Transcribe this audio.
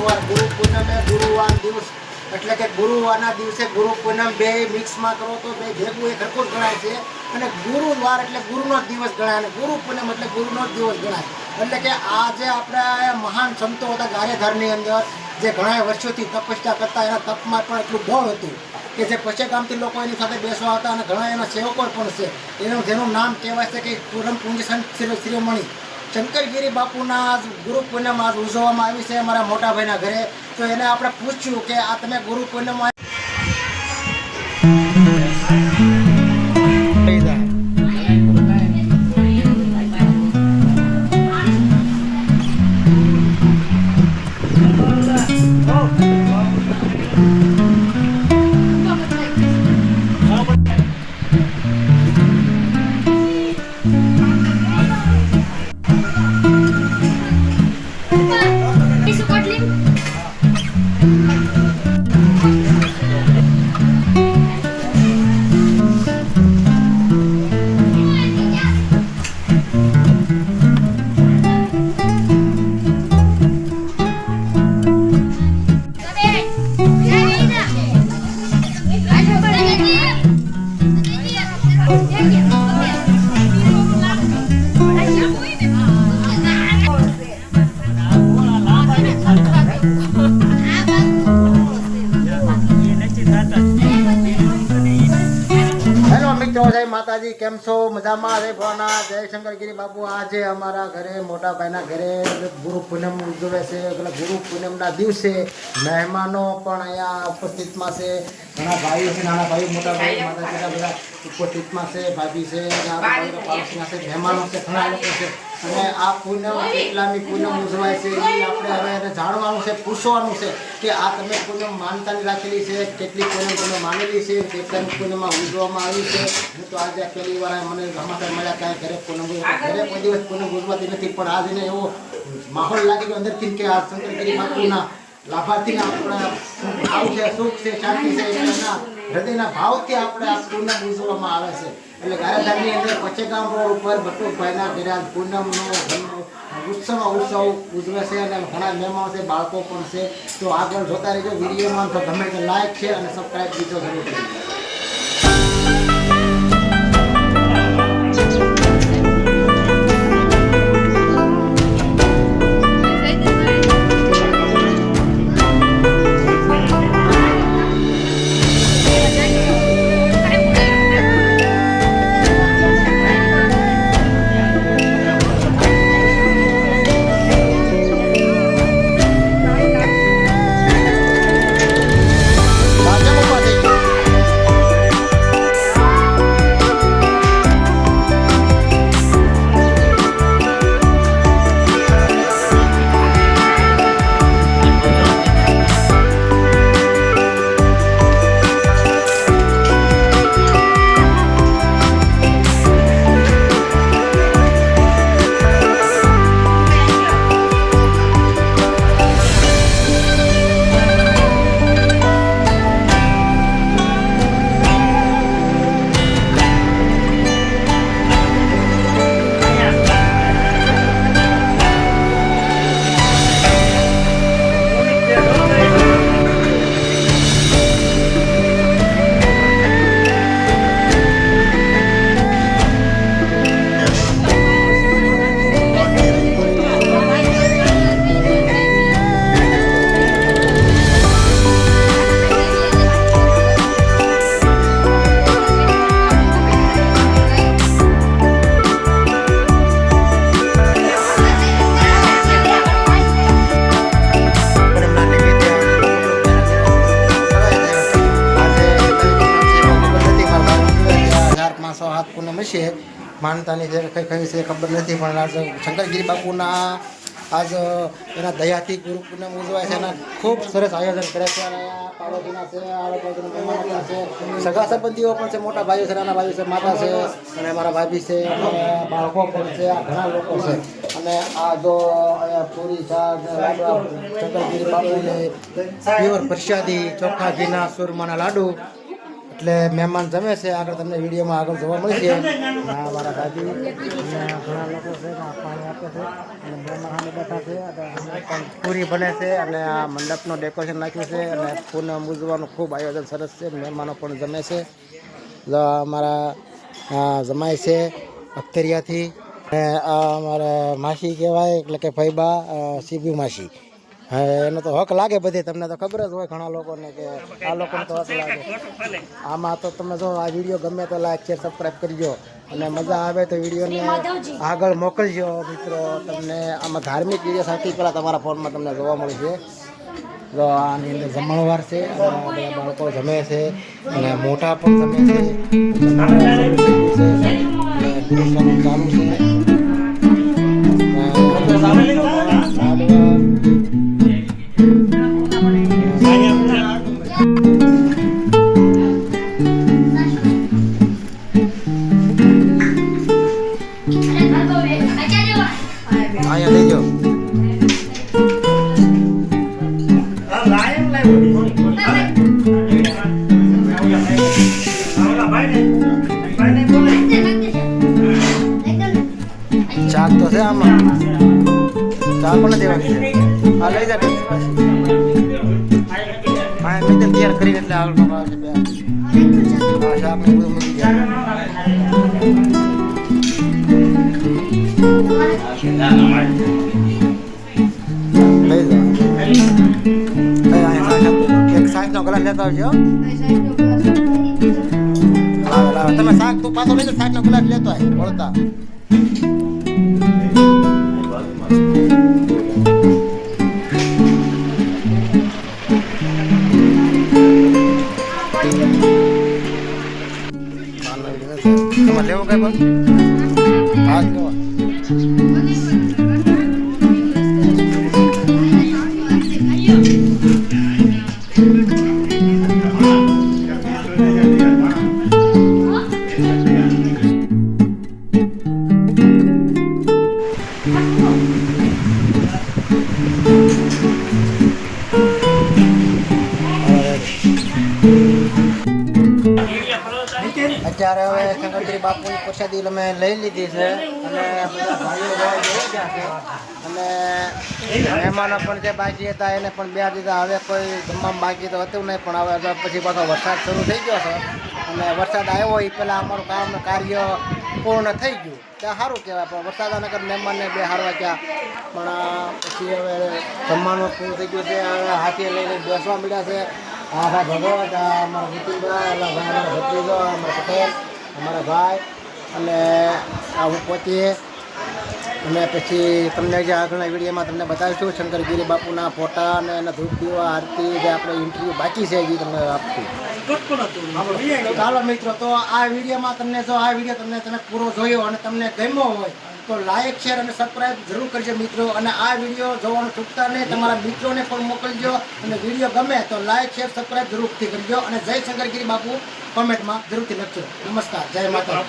ગુરુવાર ગુરુ પૂનમે ગુરુવાર દિવસ એટલે કે ગુરુવારના દિવસે ગુરુ પૂનમ બે મિક્સમાં કરો તો બે ભેગું એક હરખું જ ગણાય છે અને ગુરુવાર એટલે ગુરુનો જ દિવસ ગણાય અને ગુરુ પૂનમ એટલે ગુરુનો જ દિવસ ગણાય. એટલે કે આ જે આપણા મહાન સંતો હતા ગારેધારની અંદર જે ઘણા વર્ષોથી તપસ્યા કરતા એના તપમાં પણ એટલું બળ હતું કે જે પશ્ચિમગામથી લોકો એની સાથે બેસવા હતા અને ઘણા એના સેવકો પણ છે. જેનું નામ કહેવાય છે કે પૂરમ પૂજ્ય સંત શિરોમણી શંકરગીરી બાપુના ગુરુ પૂનમ આજ ઉજવવામાં આવી છે અમારા મોટા ભાઈના ઘરે. તો એને આપણે પૂછ્યું કે આ તમે ગુરુ પૂનમ જય માતાજી, કેમ છો? મજામાં? જય ભોળાનાથ, જય શંકરગીરી બાપુ. આજે અમારા ઘરે મોટા ભાઈના ઘરે ગુરુ પૂનમ ઉજવે છે. એટલે ગુરુ પૂનમના દિવસે મહેમાનો પણ અહીંયા ઉપસ્થિતમાં છે. ઘણા ભાઈઓ છે, નાના ભાઈઓ, મોટા ભાઈ, માતાજીના બધા ઉપસ્થિતમાં છે. ભાભી છે, પાડોશીના છે, મહેમાનો છે, ઘણા લોકો છે. અને આ પૂનમ કેટલામી પૂનમ ઉજવાય છે એ આપણે હવે એને જાણવાનું છે, પૂછવાનું છે કે આ તમે પૂનમ માનતાની રાખેલી છે, કેટલી પૂનમ તમે માનેલી છે, કેટલામી પૂનમમાં ઉજવવામાં આવી છે. હું તો આજે પહેલી વાર મને સમાચાર મળ્યા કાંઈ ઘરે પૂનમ ઘરે કોઈ દિવસ પૂનમ ઉજવાતી નથી, પણ આજ એને એવો માહોલ લાગી ગયો અંદરથી કે આ શંકરગીરી બાપુના લાભાર્થીના આપણા ભાવ છે, સુખ છે, શાંતિ છે, એના હૃદયના ભાવથી આપણે આ પૂનમ ઉજવવામાં આવે છે. એટલે ગારેધારની અંદર પચેગામ રોડ ઉપર બટુકભાઈના ઘરે પૂનમનો ઉત્સવ ઉજવે છે અને ઘણા મહેમાનો છે, બાળકો પણ છે. તો આગળ જોતા રહેજો વિડીયોમાં. તો ગમે તે લાઈક છે અને સબસ્ક્રાઈબ બીજો જરૂર કરી પૂનમ હશે માનતાની જે કંઈ કહ્યું છે ખબર નથી, પણ આજ શંકરગીરી બાપુના આજ એના દયાથી ગુરુ પૂનમ ઉજવાય છે. એના ખૂબ સરસ આયોજન કરે છે. અને પાડોશીના છે, આડોશીના મહેમાનો પણ છે, સગા સંબંધીઓ પણ છે, મોટા ભાઈઓ છે, નાના ભાઈઓ છે, માતા છે અને અમારા ભાભી છે, અને બાળકો પણ છે. આ ઘણા લોકો છે. અને આ જો અહીંયા પૂરી શાક શંકરગીરી બાપુને પ્યોર પ્રસાદી ચોખ્ખા ઘીના સુરમાના લાડુ એટલે મહેમાન જમે છે. આગળ તમને વિડીયોમાં આગળ જોવા મળશે. હા મારા દાદી અને ઘણા લોકો છે પાણી આપે છે અને મહેમાન સામે બેઠા છે પણ પૂરી બને છે અને આ મંડપનું ડેકોરેશન નાખ્યું છે અને પૂનમ ઉજવવાનું ખૂબ આયોજન સરસ છે. મહેમાનો પણ જમે છે. અમારા જમાય છે અખતરિયાથી અને આ અમારા માસી કહેવાય એટલે કે ફૈબા સીબી માસી. હા એનો તો હક લાગે બધી. તમને તો ખબર જ હોય ઘણા લોકોને કે આ લોકોને તો હક લાગે. આમાં તો તમે જો આ વિડીયો ગમે તો લાઈક શેર સબસ્ક્રાઈબ કરજો અને મજા આવે તો વિડીયોને આગળ મોકલજો મિત્રો. તમને આમાં ધાર્મિક વિડીયો સૌથી પહેલાં તમારા ફોનમાં તમને જોવા મળશે. તો આની અંદર જમણવાર છે અને બધા બાળકો જમે છે અને મોટા પણ જમે છે. ચાલુ છે. અહીંયા લઈ જાઓ. ચાક તો છે આમાં. ચા પણ દેવાની છે. હા લઈ જા. હા મેં તૈયાર કરીને એટલે આગળ આવશે. હા શાક ને બધું મૂકી જાય. લઈ જાઓ. એક સાઈઝનો ગ્લાસ લેતા આવજો. તમે શાક તું પાછો લઈ જાઓ. સાઈઝનો ગ્લાસ લેતો હોય વળતા. તમારે લેવો કઈ પણ હા લેવો. અત્યારે હવે શંકરગીરી બાપુની પ્રસાદી અમે લઈ લીધી છે અને બધા ભાઈઓ જોઈ ગયા છે અને મહેમાનો પણ જે બાકી હતા એને પણ બે દીધા. હવે કોઈ જમવામાં બાકી તો હતું નહીં પણ હવે પછી પાછો વરસાદ શરૂ થઈ ગયો છે અને વરસાદ આવ્યો એ પહેલાં અમારું કાર્ય પૂર્ણ થઈ ગયું. ત્યાં સારું કહેવાય પણ વરસાદ આને કરી મહેમાનને બે હારવા ગયા પણ પછી હવે જમવાનું પૂરું થઈ ગયું છે. હવે હાથી લઈને બેસવા મળ્યા છે. હા ભગવત અમારા નીતિનભાઈ અમારા ભત્રીજો અમારા પટેલ અમારા ભાઈ અને હું પોતે અને પછી તમને જે આગળના વિડીયોમાં તમને બતાવીશું શંકરગીરી બાપુના ફોટા અને એના ધૂપ દીવા આરતી જે આપણે ઇન્ટરવ્યૂ બાકી છે એ તમને આપશું. ચાલો મિત્રો તો આ વિડીયોમાં તમને જો આ વિડીયો તમે પૂરો જોયો અને તમને ગમ્યો હોય તો લાઈક શેર અને સબસ્ક્રાઈબ જરૂર કરજો મિત્રો. અને આ વિડીયો જોવાનું ચૂકતા નહીં. તમારા મિત્રોને પણ મોકલજો અને વિડીયો ગમે તો લાઈક શેર સબસ્ક્રાઈબ જરૂરથી કરજો અને જય શંકરગીરી બાપુ કોમેન્ટમાં જરૂરથી લખજો. નમસ્કાર, જય માતા.